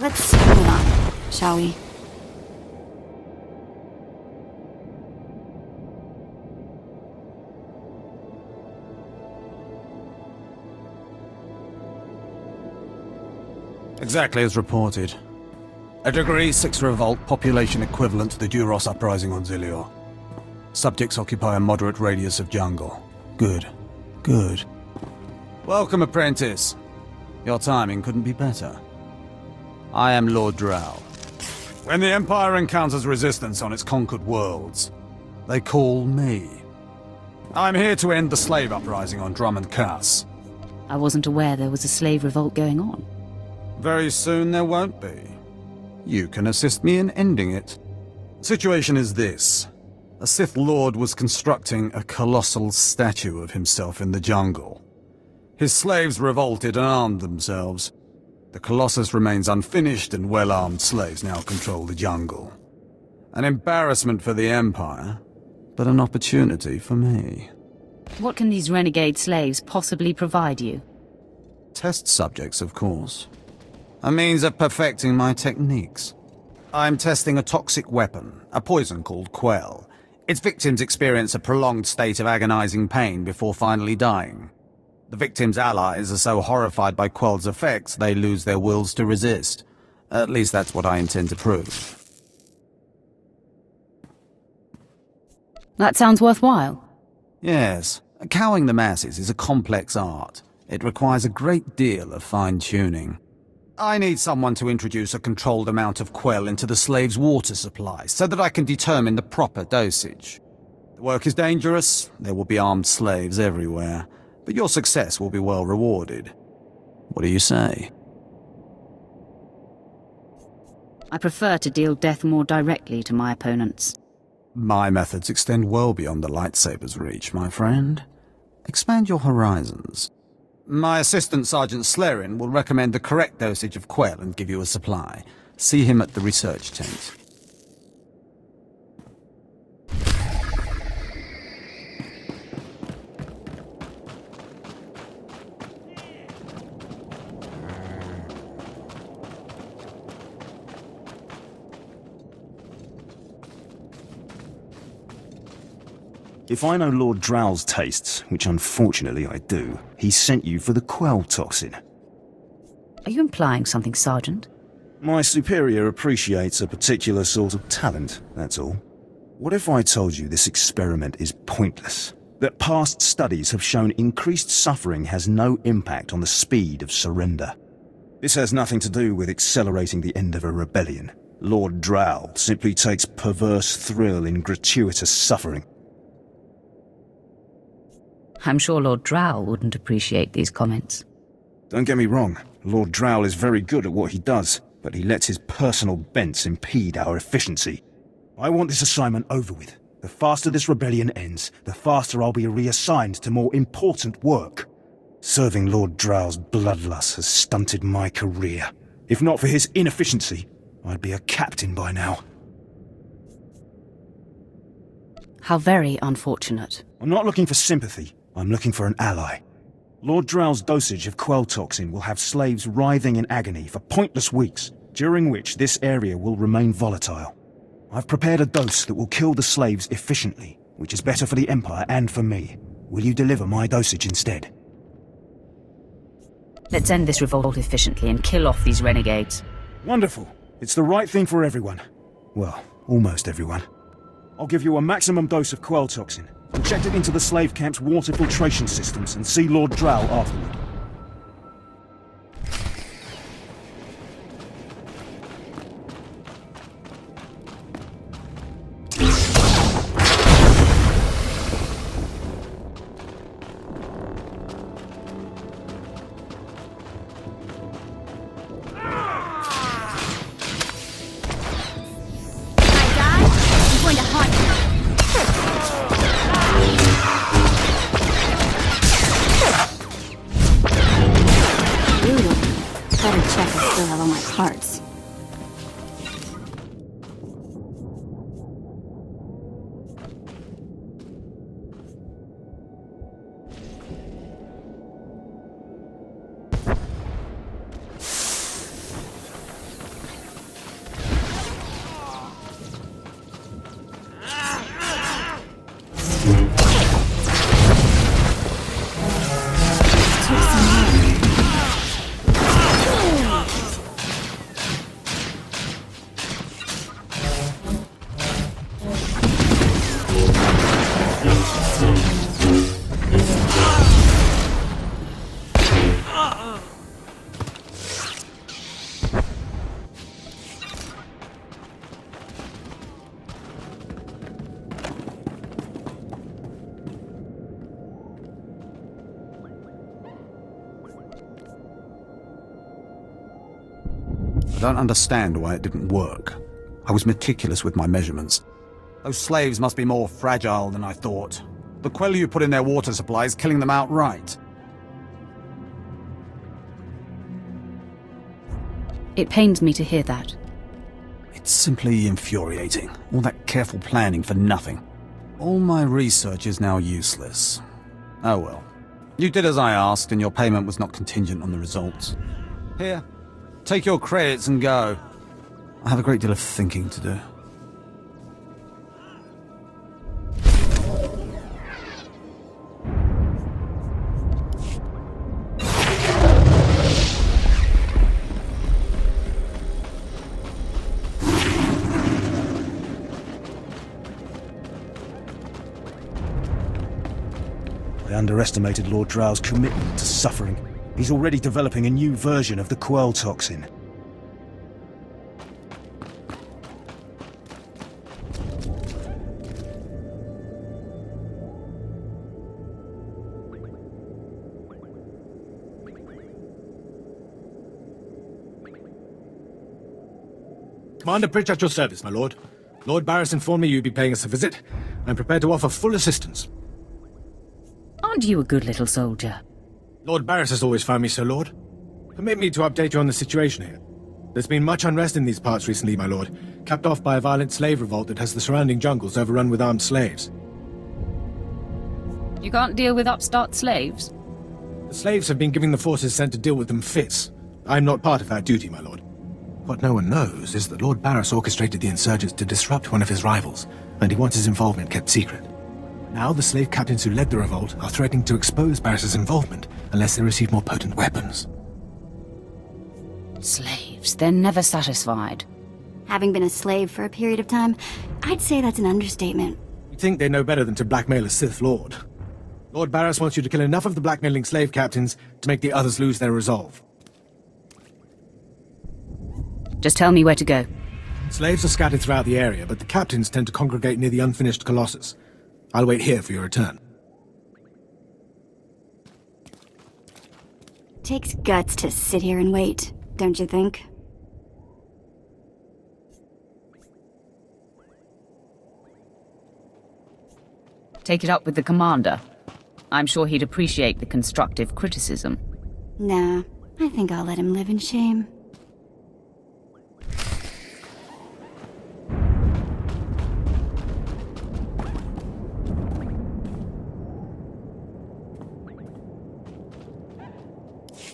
Let's move on, shall we? Exactly as reported. A Degree 6 revolt, population equivalent to the Duros uprising on Zilior. Subjects occupy a moderate radius of jungle. Good. Good. Welcome, apprentice. Your timing couldn't be better. I am Lord Drow. When the Empire encounters resistance on its conquered worlds, they call me. I'm here to end the slave uprising on Drummond Cass. I wasn't aware there was a slave revolt going on. Very soon there won't be. You can assist me in ending it. Situation is this. A Sith Lord was constructing a colossal statue of himself in the jungle. His slaves revolted and armed themselves. The Colossus remains unfinished and well-armed slaves now control the jungle. An embarrassment for the Empire, but an opportunity for me. What can these renegade slaves possibly provide you? Test subjects, of course. A means of perfecting my techniques. I'm testing a toxic weapon, a poison called Quell. Its victims experience a prolonged state of agonizing pain before finally dying. The victims' allies are so horrified by Quell's effects, they lose their wills to resist. At least that's what I intend to prove. That sounds worthwhile. Yes. Cowing the masses is a complex art. It requires a great deal of fine-tuning. I need someone to introduce a controlled amount of Quell into the slave's water supply, so that I can determine the proper dosage. The work is dangerous, there will be armed slaves everywhere, but your success will be well rewarded. What do you say? I prefer to deal death more directly to my opponents. My methods extend well beyond the lightsaber's reach, my friend. Expand your horizons. My assistant, Sergeant Slerin, will recommend the correct dosage of Quell and give you a supply. See him at the research tent. If I know Lord Drow's tastes, which unfortunately I do, he sent you for the Quell toxin. Are you implying something, Sergeant? My superior appreciates a particular sort of talent, that's all. What if I told you this experiment is pointless? That past studies have shown increased suffering has no impact on the speed of surrender. This has nothing to do with accelerating the end of a rebellion. Lord Drow simply takes perverse thrill in gratuitous suffering. I'm sure Lord Drow wouldn't appreciate these comments. Don't get me wrong, Lord Drow is very good at what he does, but he lets his personal bents impede our efficiency. I want this assignment over with. The faster this rebellion ends, the faster I'll be reassigned to more important work. Serving Lord Drow's bloodlust has stunted my career. If not for his inefficiency, I'd be a captain by now. How very unfortunate. I'm not looking for sympathy. I'm looking for an ally. Lord Drow's dosage of Quell toxin will have slaves writhing in agony for pointless weeks, during which this area will remain volatile. I've prepared a dose that will kill the slaves efficiently, which is better for the Empire and for me. Will you deliver my dosage instead? Let's end this revolt efficiently and kill off these renegades. Wonderful. It's the right thing for everyone. Well, almost everyone. I'll give you a maximum dose of Quell toxin. Inject it into the slave camp's water filtration systems and see Lord Drow afterward. Parts. I don't understand why it didn't work. I was meticulous with my measurements. Those slaves must be more fragile than I thought. The queller you put in their water supply is killing them outright. It pains me to hear that. It's simply infuriating. All that careful planning for nothing. All my research is now useless. Oh well. You did as I asked, and your payment was not contingent on the results. Here, take your credits and go. I have a great deal of thinking to do. I underestimated Lord Drow's commitment to suffering. He's already developing a new version of the Quell toxin. Commander Pritch at your service, my lord. Lord Barris informed me you'd be paying us a visit. I'm prepared to offer full assistance. Aren't you a good little soldier? Lord Barris has always found me so, Lord. Permit me to update you on the situation here. There's been much unrest in these parts recently, my lord, capped off by a violent slave revolt that has the surrounding jungles overrun with armed slaves. You can't deal with upstart slaves? The slaves have been giving the forces sent to deal with them fits. I'm not part of that duty, my lord. What no one knows is that Lord Barris orchestrated the insurgents to disrupt one of his rivals, and he wants his involvement kept secret. Now the slave captains who led the revolt are threatening to expose Barris's involvement unless they receive more potent weapons. Slaves, they're never satisfied. Having been a slave for a period of time, I'd say that's an understatement. You think they know better than to blackmail a Sith Lord. Lord Barris wants you to kill enough of the blackmailing slave captains to make the others lose their resolve. Just tell me where to go. Slaves are scattered throughout the area, but the captains tend to congregate near the unfinished Colossus. I'll wait here for your return. Takes guts to sit here and wait, don't you think? Take it up with the commander. I'm sure he'd appreciate the constructive criticism. Nah, I think I'll let him live in shame.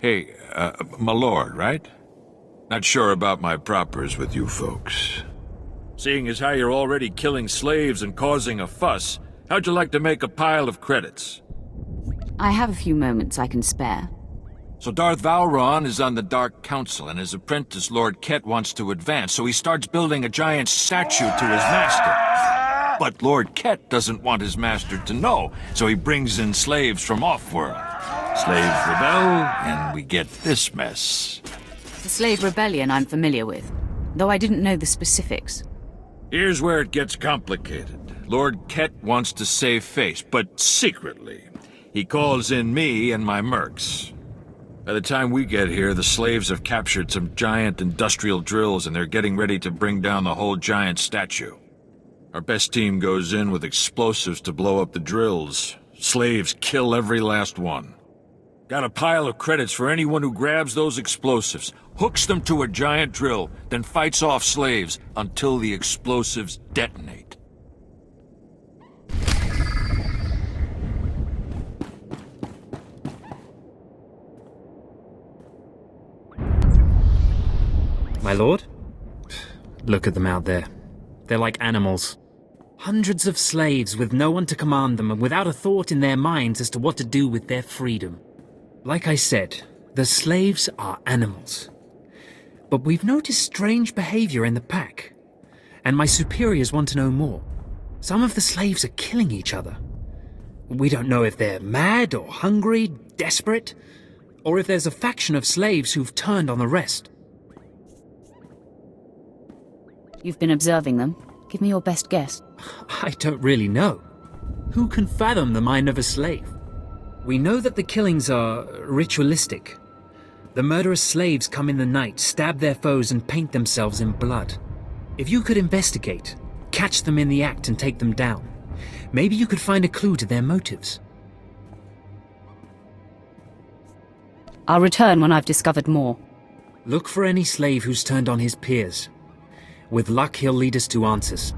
Hey, my lord, right? Not sure about my propers with you folks. Seeing as how you're already killing slaves and causing a fuss, how'd you like to make a pile of credits? I have a few moments I can spare. So Darth Valron is on the Dark Council, and his apprentice Lord Ket wants to advance, so he starts building a giant statue to his master. But Lord Ket doesn't want his master to know, so he brings in slaves from off-world. Slaves rebel, and we get this mess. The slave rebellion I'm familiar with, though I didn't know the specifics. Here's where it gets complicated. Lord Ket wants to save face, but secretly. He calls in me and my mercs. By the time we get here, the slaves have captured some giant industrial drills, and they're getting ready to bring down the whole giant statue. Our best team goes in with explosives to blow up the drills. Slaves kill every last one. Got a pile of credits for anyone who grabs those explosives, hooks them to a giant drill, then fights off slaves until the explosives detonate. My lord? Look at them out there. They're like animals. Hundreds of slaves with no one to command them and without a thought in their minds as to what to do with their freedom. Like I said, the slaves are animals. But we've noticed strange behavior in the pack. And my superiors want to know more. Some of the slaves are killing each other. We don't know if they're mad or hungry, desperate, or if there's a faction of slaves who've turned on the rest. You've been observing them. Give me your best guess. I don't really know. Who can fathom the mind of a slave? We know that the killings are ritualistic. The murderous slaves come in the night, stab their foes, and paint themselves in blood. If you could investigate, catch them in the act and take them down, maybe you could find a clue to their motives. I'll return when I've discovered more. Look for any slave who's turned on his peers. With luck, he'll lead us to answers.